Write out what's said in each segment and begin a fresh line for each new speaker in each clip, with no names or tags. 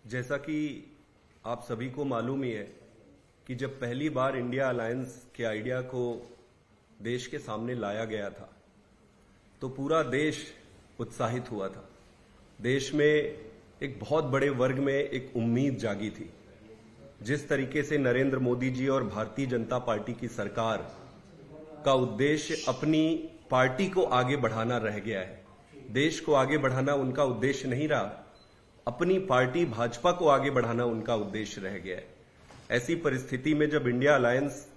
जैसा कि आप सभी को मालूम ही है कि जब पहली बार इंडिया अलायंस के आइडिया को देश के सामने लाया गया था तो पूरा देश उत्साहित हुआ था। देश में एक बहुत बड़े वर्ग में एक उम्मीद जागी थी। जिस तरीके से नरेंद्र मोदी जी और भारतीय जनता पार्टी की सरकार का उद्देश्य अपनी पार्टी को आगे बढ़ाना रह गया है, देश को आगे बढ़ाना उनका उद्देश्य नहीं रहा, अपनी पार्टी भाजपा को आगे बढ़ाना उनका उद्देश्य रह गया है। ऐसी परिस्थिति में जब इंडिया अलायंस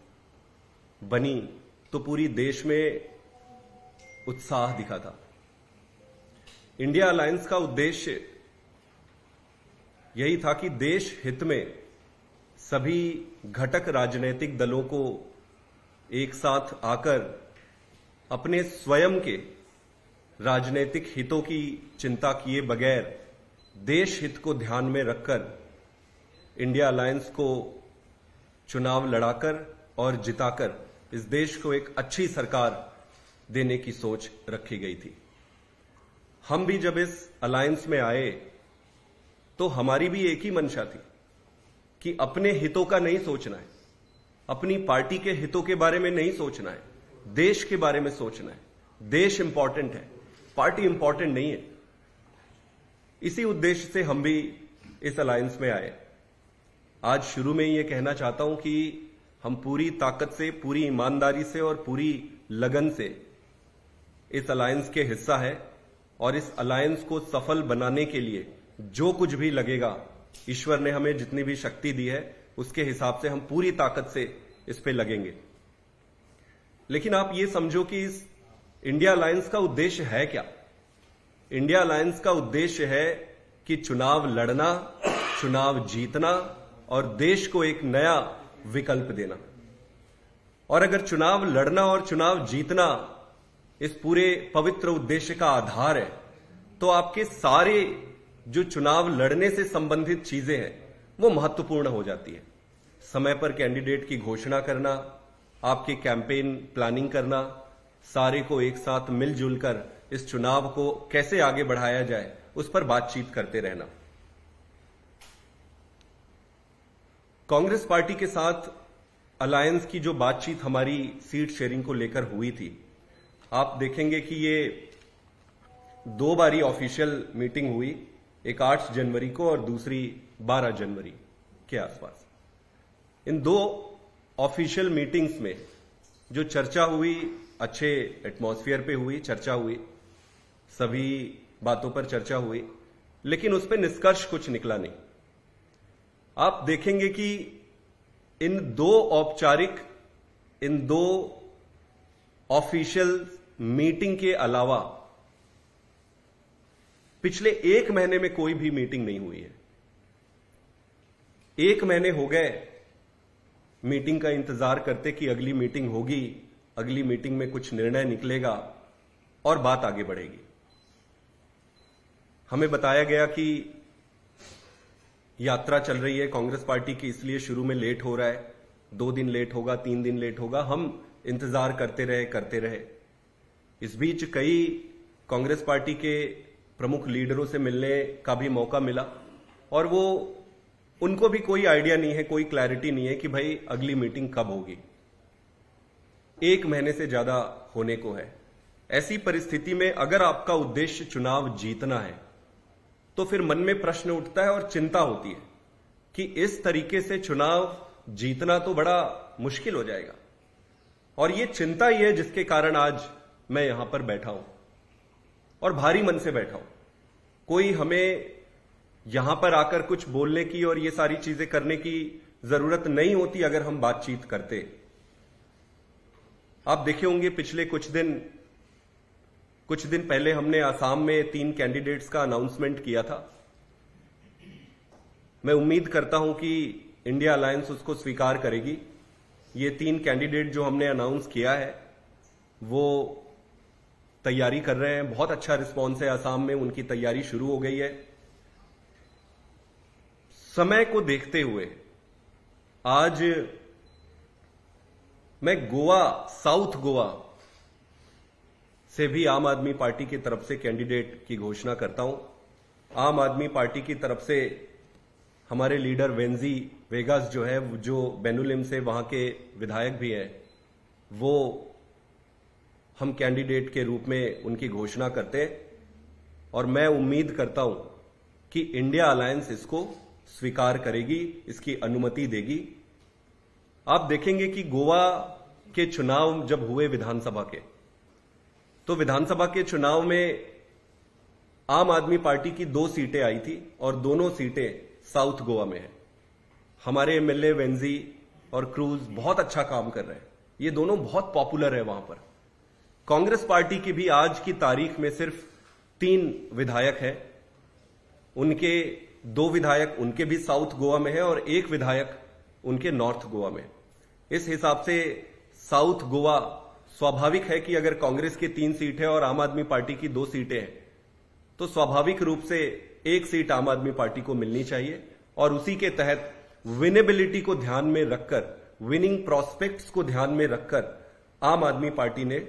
बनी तो पूरी देश में उत्साह दिखा था। इंडिया अलायंस का उद्देश्य यही था कि देश हित में सभी घटक राजनीतिक दलों को एक साथ आकर अपने स्वयं के राजनीतिक हितों की चिंता किए बगैर देश हित को ध्यान में रखकर इंडिया अलायंस को चुनाव लड़ाकर और जिताकर इस देश को एक अच्छी सरकार देने की सोच रखी गई थी। हम भी जब इस अलायंस में आए तो हमारी भी एक ही मंशा थी कि अपने हितों का नहीं सोचना है, अपनी पार्टी के हितों के बारे में नहीं सोचना है, देश के बारे में सोचना है। देश इंपॉर्टेंट है, पार्टी इंपॉर्टेंट नहीं है। इसी उद्देश्य से हम भी इस अलायंस में आए। आज शुरू में ही ये कहना चाहता हूं कि हम पूरी ताकत से, पूरी ईमानदारी से और पूरी लगन से इस अलायंस के हिस्सा है और इस अलायंस को सफल बनाने के लिए जो कुछ भी लगेगा, ईश्वर ने हमें जितनी भी शक्ति दी है उसके हिसाब से हम पूरी ताकत से इस पे लगेंगे। लेकिन आप ये समझो कि इस इंडिया अलायंस का उद्देश्य है क्या? इंडिया अलायंस का उद्देश्य है कि चुनाव लड़ना, चुनाव जीतना और देश को एक नया विकल्प देना। और अगर चुनाव लड़ना और चुनाव जीतना इस पूरे पवित्र उद्देश्य का आधार है तो आपके सारे जो चुनाव लड़ने से संबंधित चीजें हैं वो महत्वपूर्ण हो जाती है। समय पर कैंडिडेट की घोषणा करना, आपकी कैंपेन प्लानिंग करना, सारे को एक साथ मिलजुल कर इस चुनाव को कैसे आगे बढ़ाया जाए उस पर बातचीत करते रहना। कांग्रेस पार्टी के साथ अलायंस की जो बातचीत हमारी सीट शेयरिंग को लेकर हुई थी, आप देखेंगे कि ये दो बारी ऑफिशियल मीटिंग हुई, एक 8 जनवरी को और दूसरी 12 जनवरी के आसपास। इन दो ऑफिशियल मीटिंग्स में जो चर्चा हुई, अच्छे एटमॉस्फेयर पे हुई, चर्चा हुई, सभी बातों पर चर्चा हुई, लेकिन उस पर निष्कर्ष कुछ निकला नहीं। आप देखेंगे कि इन दो ऑफिशियल मीटिंग के अलावा पिछले 1 महीने में कोई भी मीटिंग नहीं हुई है। 1 महीने हो गए मीटिंग का इंतजार करते कि अगली मीटिंग होगी, अगली मीटिंग में कुछ निर्णय निकलेगा और बात आगे बढ़ेगी। हमें बताया गया कि यात्रा चल रही है कांग्रेस पार्टी की, इसलिए शुरू में लेट हो रहा है, 2 दिन लेट होगा, 3 दिन लेट होगा। हम इंतजार करते रहे। इस बीच कई कांग्रेस पार्टी के प्रमुख लीडरों से मिलने का भी मौका मिला और उनको भी कोई आइडिया नहीं है, कोई क्लैरिटी नहीं है कि भाई अगली मीटिंग कब होगी। 1 महीने से ज्यादा होने को है। ऐसी परिस्थिति में अगर आपका उद्देश्य चुनाव जीतना है तो फिर मन में प्रश्न उठता है और चिंता होती है कि इस तरीके से चुनाव जीतना तो बड़ा मुश्किल हो जाएगा। और ये चिंता ही है जिसके कारण आज मैं यहां पर बैठा हूं और भारी मन से बैठा हूं। कोई हमें यहां पर आकर कुछ बोलने की और ये सारी चीजें करने की जरूरत नहीं होती अगर हम बातचीत करते। आप देखे होंगे पिछले कुछ दिन पहले हमने आसाम में 3 कैंडिडेट्स का अनाउंसमेंट किया था। मैं उम्मीद करता हूं कि इंडिया अलायंस उसको स्वीकार करेगी। ये 3 कैंडिडेट जो हमने अनाउंस किया है वो तैयारी कर रहे हैं। बहुत अच्छा रिस्पॉन्स है आसाम में, उनकी तैयारी शुरू हो गई है। समय को देखते हुए आज मैं साउथ गोवा से भी आम आदमी पार्टी की तरफ से कैंडिडेट की घोषणा करता हूं। आम आदमी पार्टी की तरफ से हमारे लीडर वेंजी वेगास जो है, जो बेनुलिम से वहां के विधायक भी हैं, वो हम कैंडिडेट के रूप में उनकी घोषणा करते हैं और मैं उम्मीद करता हूं कि इंडिया अलायंस इसको स्वीकार करेगी, इसकी अनुमति देगी। आप देखेंगे कि गोवा के चुनाव जब हुए विधानसभा के, तो विधानसभा के चुनाव में आम आदमी पार्टी की 2 सीटें आई थी और दोनों सीटें साउथ गोवा में है। हमारे एमएलए वेंजी और क्रूज बहुत अच्छा काम कर रहे हैं, ये दोनों बहुत पॉपुलर है वहां पर। कांग्रेस पार्टी की भी आज की तारीख में सिर्फ 3 विधायक हैं, उनके 2 विधायक उनके भी साउथ गोवा में है और 1 विधायक उनके नॉर्थ गोवा में। इस हिसाब से साउथ गोवा स्वाभाविक है कि अगर कांग्रेस की 3 सीट है और आम आदमी पार्टी की 2 सीटें हैं, तो स्वाभाविक रूप से 1 सीट आम आदमी पार्टी को मिलनी चाहिए और उसी के तहत विनेबिलिटी को ध्यान में रखकर, विनिंग प्रोस्पेक्ट्स को ध्यान में रखकर आम आदमी पार्टी ने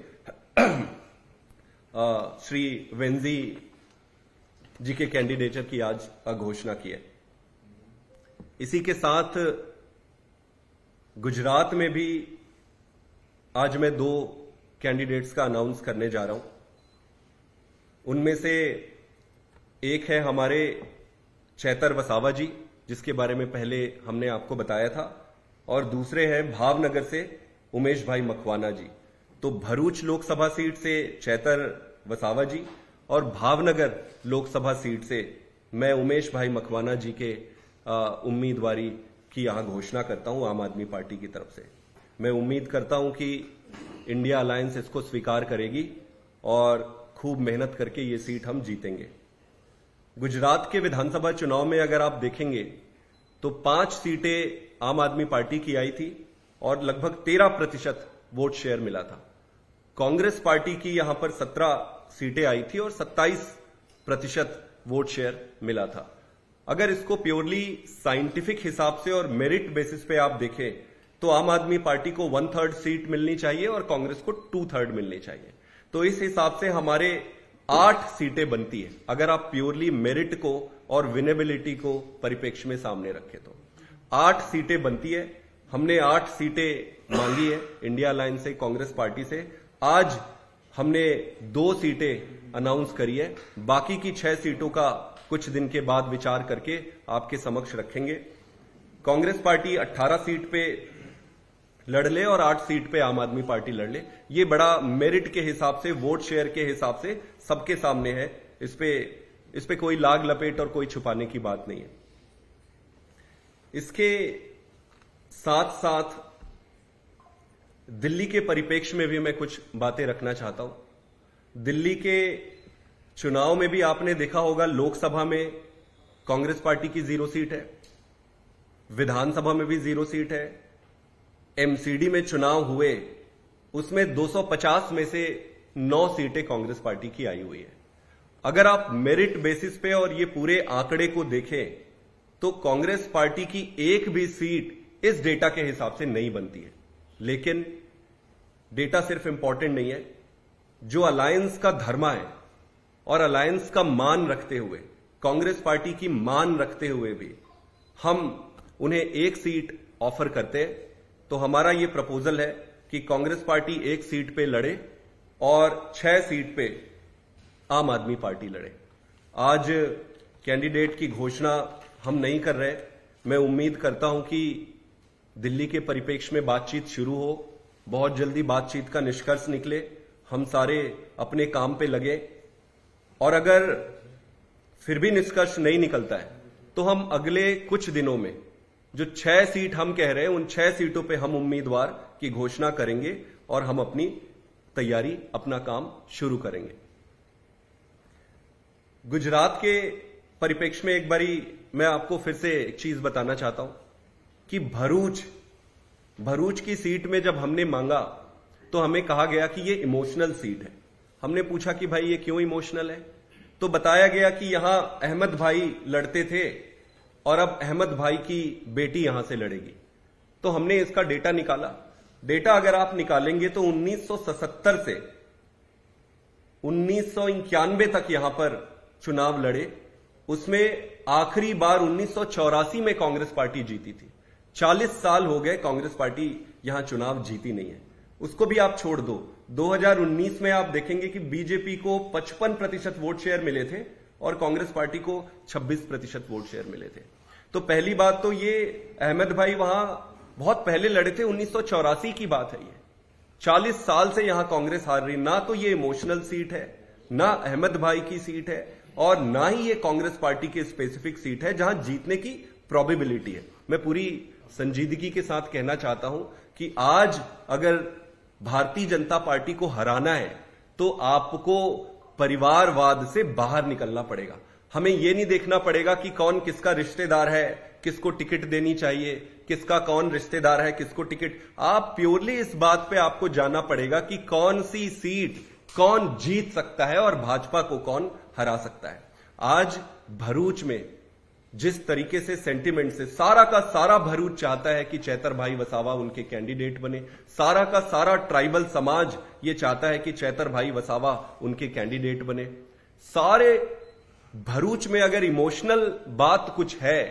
श्री वेंजी जी के कैंडिडेचर की आज घोषणा की है। इसी के साथ गुजरात में भी आज मैं 2 कैंडिडेट्स का अनाउंस करने जा रहा हूं। उनमें से एक है हमारे चैतर वसावा जी, जिसके बारे में पहले हमने आपको बताया था, और दूसरे हैं भावनगर से उमेश भाई मकवाना जी। तो भरूच लोकसभा सीट से चैतर वसावा जी और भावनगर लोकसभा सीट से मैं उमेश भाई मकवाना जी के उम्मीदवारी की यहां घोषणा करता हूं आम आदमी पार्टी की तरफ से। मैं उम्मीद करता हूं कि इंडिया अलायंस इसको स्वीकार करेगी और खूब मेहनत करके ये सीट हम जीतेंगे। गुजरात के विधानसभा चुनाव में अगर आप देखेंगे तो 5 सीटें आम आदमी पार्टी की आई थी और लगभग 13% वोट शेयर मिला था। कांग्रेस पार्टी की यहां पर 17 सीटें आई थी और 27% वोट शेयर मिला था। अगर इसको प्योरली साइंटिफिक हिसाब से और मेरिट बेसिस पे आप देखें तो आम आदमी पार्टी को 1/3 सीट मिलनी चाहिए और कांग्रेस को 2/3 मिलनी चाहिए। तो इस हिसाब से हमारे 8 सीटें बनती है अगर आप प्योरली मेरिट को और विनेबिलिटी को परिप्रेक्ष्य में सामने रखें तो 8 सीटें बनती है। हमने 8 सीटें मांगी है इंडिया अलायंस से, कांग्रेस पार्टी से। आज हमने 2 सीटें अनाउंस करी है, बाकी की 6 सीटों का कुछ दिन के बाद विचार करके आपके समक्ष रखेंगे। कांग्रेस पार्टी 18 सीट पे लड़ ले और 8 सीट पे आम आदमी पार्टी लड़ ले, ये बड़ा मेरिट के हिसाब से, वोट शेयर के हिसाब से सबके सामने है। इस पे कोई लाग लपेट और कोई छुपाने की बात नहीं है। इसके साथ साथ दिल्ली के परिप्रेक्ष्य में भी मैं कुछ बातें रखना चाहता हूं। दिल्ली के चुनाव में भी आपने देखा होगा, लोकसभा में कांग्रेस पार्टी की 0 सीट है, विधानसभा में भी 0 सीट है, एमसीडी में चुनाव हुए उसमें 250 में से 9 सीटें कांग्रेस पार्टी की आई हुई है। अगर आप मेरिट बेसिस पे और ये पूरे आंकड़े को देखें तो कांग्रेस पार्टी की एक भी सीट इस डेटा के हिसाब से नहीं बनती है। लेकिन डेटा सिर्फ इंपॉर्टेंट नहीं है, जो अलायंस का धर्मा है और अलायंस का मान रखते हुए, कांग्रेस पार्टी की मान रखते हुए भी हम उन्हें 1 सीट ऑफर करते हैं। तो हमारा यह प्रपोजल है कि कांग्रेस पार्टी 1 सीट पे लड़े और 6 सीट पे आम आदमी पार्टी लड़े। आज कैंडिडेट की घोषणा हम नहीं कर रहे। मैं उम्मीद करता हूं कि दिल्ली के परिप्रेक्ष्य में बातचीत शुरू हो, बहुत जल्दी बातचीत का निष्कर्ष निकले, हम सारे अपने काम पे लगे और अगर फिर भी निष्कर्ष नहीं निकलता है तो हम अगले कुछ दिनों में जो 6 सीट हम कह रहे हैं उन 6 सीटों पे हम उम्मीदवार की घोषणा करेंगे और हम अपनी तैयारी, अपना काम शुरू करेंगे। गुजरात के परिप्रेक्ष्य में एक बारी मैं आपको फिर से एक चीज बताना चाहता हूं कि भरूच की सीट में जब हमने मांगा तो हमें कहा गया कि ये इमोशनल सीट है। हमने पूछा कि भाई ये क्यों इमोशनल है, तो बताया गया कि यहां अहमद भाई लड़ते थे और अब अहमद भाई की बेटी यहां से लड़ेगी। तो हमने इसका डेटा निकाला। डेटा अगर आप निकालेंगे तो 1977 से 1991 तक यहां पर चुनाव लड़े, उसमें आखिरी बार 1984 में कांग्रेस पार्टी जीती थी। 40 साल हो गए कांग्रेस पार्टी यहां चुनाव जीती नहीं है। उसको भी आप छोड़ दो, 2019 में आप देखेंगे कि बीजेपी को 55% वोट शेयर मिले थे और कांग्रेस पार्टी को 26% वोट शेयर मिले थे। तो पहली बात तो ये अहमद भाई वहां बहुत पहले लड़े थे, 1984 की बात है। ये 40 साल से यहां कांग्रेस हार रही। ना तो ये इमोशनल सीट है, ना अहमद भाई की सीट है, और ना ही ये कांग्रेस पार्टी की स्पेसिफिक सीट है जहां जीतने की प्रोबेबिलिटी है। मैं पूरी संजीदगी के साथ कहना चाहता हूं कि आज अगर भारतीय जनता पार्टी को हराना है तो आपको परिवारवाद से बाहर निकलना पड़ेगा। हमें यह नहीं देखना पड़ेगा कि कौन किसका रिश्तेदार है, किसको टिकट देनी चाहिए, किसका कौन रिश्तेदार है, किसको टिकट। आप प्योरली इस बात पे आपको जानना पड़ेगा कि कौन सी सीट कौन जीत सकता है और भाजपा को कौन हरा सकता है। आज भरूच में जिस तरीके से सेंटिमेंट से सारा का सारा भरूच चाहता है कि चैतर भाई वसावा उनके कैंडिडेट बने, सारा का सारा ट्राइबल समाज ये चाहता है कि चैतर भाई वसावा उनके कैंडिडेट बने। सारे भरूच में अगर इमोशनल बात कुछ है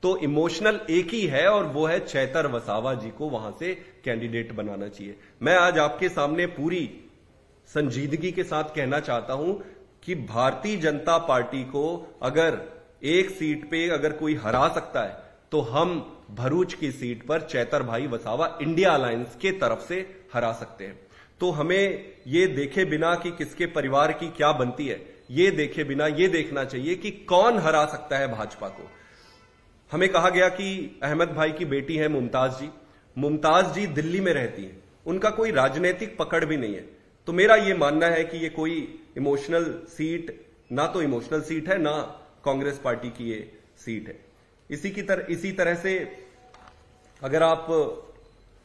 तो इमोशनल एक ही है, और वो है चैतर वसावा जी को वहां से कैंडिडेट बनाना चाहिए। मैं आज आपके सामने पूरी संजीदगी के साथ कहना चाहता हूं कि भारतीय जनता पार्टी को अगर एक सीट पे अगर कोई हरा सकता है तो हम भरूच की सीट पर चैतर भाई वसावा इंडिया अलायंस के तरफ से हरा सकते हैं। तो हमें ये देखे बिना कि किसके परिवार की क्या बनती है, ये देखे बिना ये देखना चाहिए कि कौन हरा सकता है भाजपा को। हमें कहा गया कि अहमद भाई की बेटी है मुमताज जी। मुमताज जी दिल्ली में रहती हैं, उनका कोई राजनीतिक पकड़ भी नहीं है। तो मेरा यह मानना है कि ये कोई इमोशनल सीट, ना तो इमोशनल सीट है, ना कांग्रेस पार्टी की ये सीट है। इसी तरह से अगर आप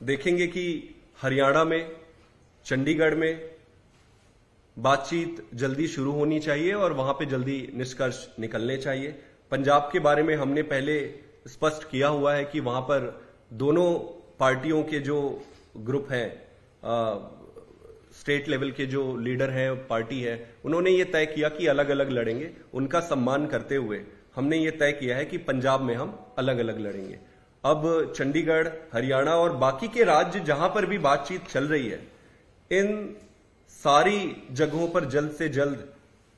देखेंगे कि हरियाणा में, चंडीगढ़ में बातचीत जल्दी शुरू होनी चाहिए और वहां पे जल्दी निष्कर्ष निकलने चाहिए। पंजाब के बारे में हमने पहले स्पष्ट किया हुआ है कि वहां पर दोनों पार्टियों के जो ग्रुप हैं, स्टेट लेवल के जो लीडर हैं, पार्टी है, उन्होंने ये तय किया कि अलग अलग लड़ेंगे। उनका सम्मान करते हुए हमने ये तय किया है कि पंजाब में हम अलग अलग लड़ेंगे। अब चंडीगढ़, हरियाणा और बाकी के राज्य जहां पर भी बातचीत चल रही है, इन सारी जगहों पर जल्द से जल्द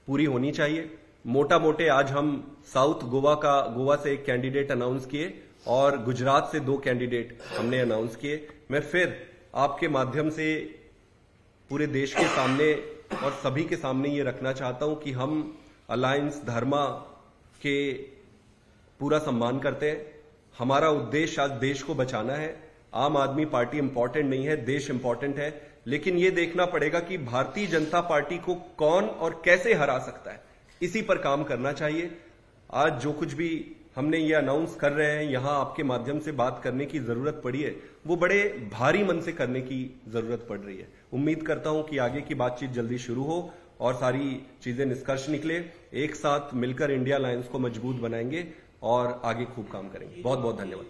पूरी होनी चाहिए। मोटा मोटे आज हम साउथ गोवा से एक कैंडिडेट अनाउंस किए और गुजरात से 2 कैंडिडेट हमने अनाउंस किए। मैं फिर आपके माध्यम से पूरे देश के सामने और सभी के सामने ये रखना चाहता हूं कि हम अलायंस धर्मा के पूरा सम्मान करते हैं। हमारा उद्देश्य आज देश को बचाना है। आम आदमी पार्टी इंपॉर्टेंट नहीं है, देश इंपॉर्टेंट है। लेकिन यह देखना पड़ेगा कि भारतीय जनता पार्टी को कौन और कैसे हरा सकता है, इसी पर काम करना चाहिए। आज जो कुछ भी हमने ये अनाउंस कर रहे हैं, यहां आपके माध्यम से बात करने की जरूरत पड़ी है, वो बड़े भारी मन से करने की जरूरत पड़ रही है। उम्मीद करता हूं कि आगे की बातचीत जल्दी शुरू हो और सारी चीजें निष्कर्ष निकले। एक साथ मिलकर इंडिया अलायंस को मजबूत बनाएंगे और आगे खूब काम करेंगे। बहुत बहुत धन्यवाद।